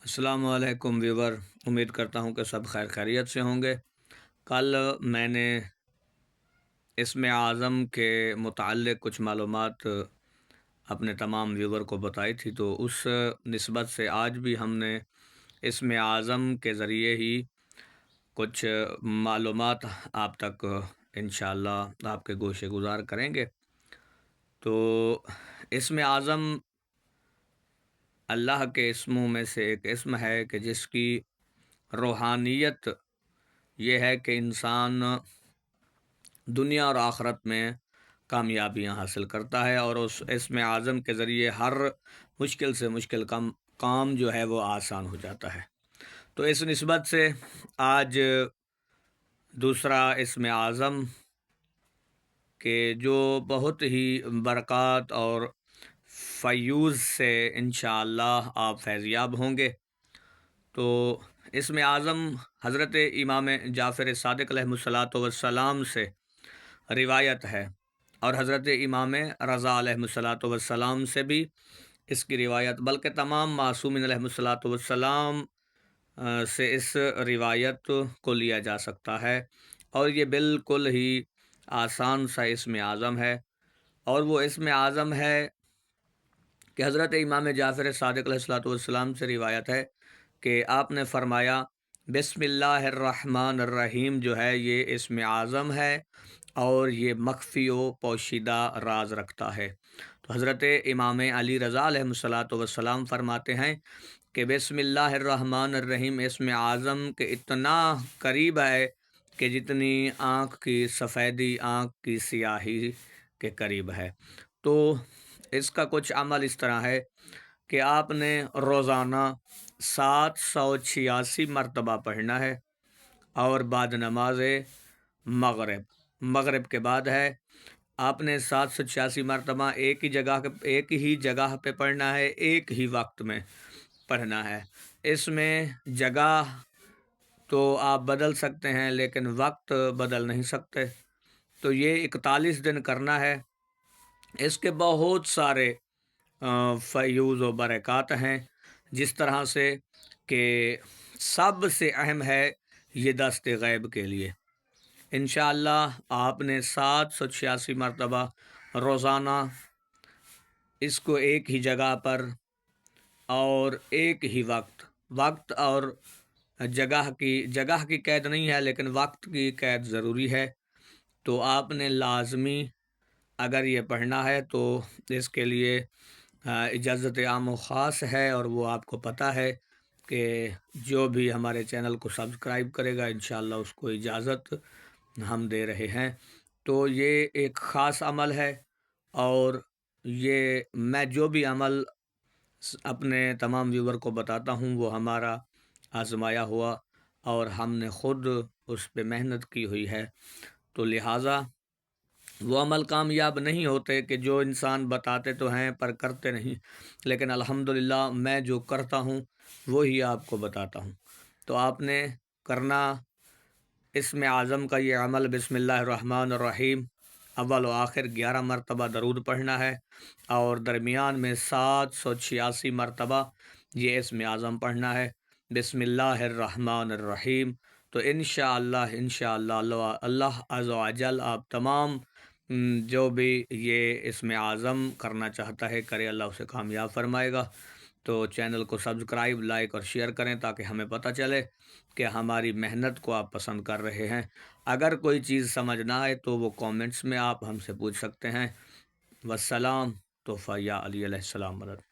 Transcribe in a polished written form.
السلام علیکم ویور، امید کرتا ہوں کہ سب خیر خیریت سے ہوں گے۔ کل میں نے اسم اعظم کے متعلق کچھ معلومات اپنے تمام ویور کو بتائی تھی، تو اس نسبت سے آج بھی ہم نے اسم اعظم کے ذریعے ہی کچھ معلومات آپ تک انشاءاللہ آپ کے گوشے گزار کریں گے۔ تو اسم اعظم اللہ کے اسموں میں سے ایک اسم ہے کہ جس کی روحانیت یہ ہے کہ انسان دنیا اور آخرت میں کامیابیاں حاصل کرتا ہے، اور اس اسم اعظم کے ذریعے ہر مشکل سے مشکل کام جو ہے وہ آسان ہو جاتا ہے۔ تو اس نسبت سے آج دوسرا اسم اعظم کہ جو بہت ہی برکات اور فیوز سے انشاءاللہ آپ فیضیاب ہوں گے، تو اسم اعظم حضرت امام جعفر صادق علیہ الصلاۃ والسلام سے روایت ہے، اور حضرت امام رضا علیہ الصلاۃ والسلام سے بھی اس کی روایت، بلکہ تمام معصومین علیہ الصلاۃ والسلام سے اس روایت کو لیا جا سکتا ہے، اور یہ بالکل ہی آسان سا اسم اعظم ہے۔ اور وہ اسم اعظم ہے کہ حضرت امام جعفر صادق علیہ الصلاۃ والسلام سے روایت ہے کہ آپ نے فرمایا بسم اللہ الرحمن الرحیم جو ہے یہ اسم اعظم ہے، اور یہ مخفی و پوشیدہ راز رکھتا ہے۔ تو حضرت امام علی رضا علیہ الصلاۃ والسلام فرماتے ہیں کہ بسم اللہ الرحمن الرحیم اسم اعظم کے اتنا قریب ہے کہ جتنی آنکھ کی سفیدی آنکھ کی سیاہی کے قریب ہے۔ تو اس کا کچھ عمل اس طرح ہے کہ آپ نے روزانہ 786 مرتبہ پڑھنا ہے، اور بعد نماز مغرب کے بعد ہے آپ نے 786 مرتبہ ایک ہی جگہ پہ پڑھنا ہے، ایک ہی وقت میں پڑھنا ہے۔ اس میں جگہ تو آپ بدل سکتے ہیں لیکن وقت بدل نہیں سکتے۔ تو یہ 41 دن کرنا ہے۔ اس کے بہت سارے فیوز و برکات ہیں، جس طرح سے کہ سب سے اہم ہے یہ دست غیب کے لیے۔ انشاءاللہ آپ نے 786 مرتبہ روزانہ اس کو ایک ہی جگہ پر اور ایک ہی وقت اور جگہ کی قید نہیں ہے، لیکن وقت کی قید ضروری ہے۔ تو آپ نے لازمی اگر یہ پڑھنا ہے تو اس کے لیے اجازت عام و خاص ہے، اور وہ آپ کو پتہ ہے کہ جو بھی ہمارے چینل کو سبسکرائب کرے گا انشاءاللہ اس کو اجازت ہم دے رہے ہیں۔ تو یہ ایک خاص عمل ہے، اور یہ میں جو بھی عمل اپنے تمام ویور کو بتاتا ہوں وہ ہمارا آزمایا ہوا، اور ہم نے خود اس پہ محنت کی ہوئی ہے۔ تو لہٰذا وہ عمل کامیاب نہیں ہوتے کہ جو انسان بتاتے تو ہیں پر کرتے نہیں، لیکن الحمدللہ میں جو کرتا ہوں وہی آپ کو بتاتا ہوں۔ تو آپ نے کرنا اسم اعظم کا یہ عمل بسم اللہ الرحمن الرحیم اول و آخر 11 مرتبہ درود پڑھنا ہے، اور درمیان میں 786 مرتبہ یہ اسم اعظم پڑھنا ہے بسم اللہ الرحمن الرحیم۔ تو انشاءاللہ اللہ عز و جل آپ تمام جو بھی یہ اسم اعظم کرنا چاہتا ہے کرے، اللہ اسے کامیاب فرمائے گا۔ تو چینل کو سبسکرائب، لائک اور شیئر کریں تاکہ ہمیں پتہ چلے کہ ہماری محنت کو آپ پسند کر رہے ہیں۔ اگر کوئی چیز سمجھ نہ آئے تو وہ کومنٹس میں آپ ہم سے پوچھ سکتے ہیں۔ والسلام، توفیہ علی علیہ السلام مدد۔